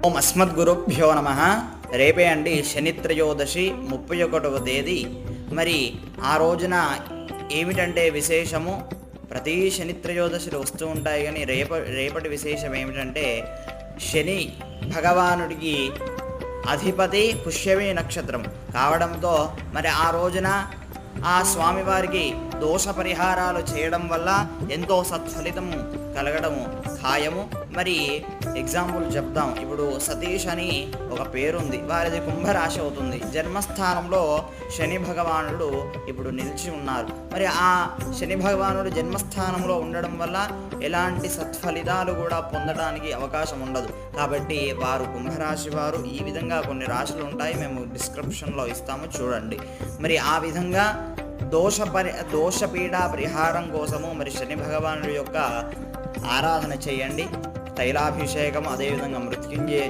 ఓం అస్మద్గురుభ్యో నమః. రేపే అండి శని త్రయోదశి 31వ తేదీ. మరి ఆ రోజున ఏమిటంటే విశేషము, ప్రతి శని త్రయోదశిలు వస్తూ ఉంటాయి, కానీ రేపటి విశేషం ఏమిటంటే శని భగవానుడికి అధిపతి పుష్యమి నక్షత్రం కావడంతో మరి ఆ రోజున ఆ స్వామివారికి దోష పరిహారాలు చేయడం వల్ల ఎంతో సత్ఫలితము కలగడము ఖాయము. మరి ఎగ్జాంపుల్ చెప్తాం. ఇప్పుడు సతీష్ అని ఒక పేరుంది, వారిది కుంభరాశి అవుతుంది. జన్మస్థానంలో శని భగవానుడు ఇప్పుడు నిలిచి ఉన్నారు. మరి ఆ శని భగవానుడు జన్మస్థానంలో ఉండడం వల్ల ఎలాంటి సత్ఫలితాలు కూడా పొందడానికి అవకాశం ఉండదు. కాబట్టి వారు కుంభరాశి వారు. ఈ విధంగా కొన్ని రాశులు ఉంటాయి, మేము డిస్క్రిప్షన్లో ఇస్తాము, చూడండి. మరి ఆ విధంగా దోషపీడ పరిహారం కోసము మరి శని భగవానుడి యొక్క ఆరాధన చేయండి. తైలాభిషేకం, అదేవిధంగా మృత్యుంజయ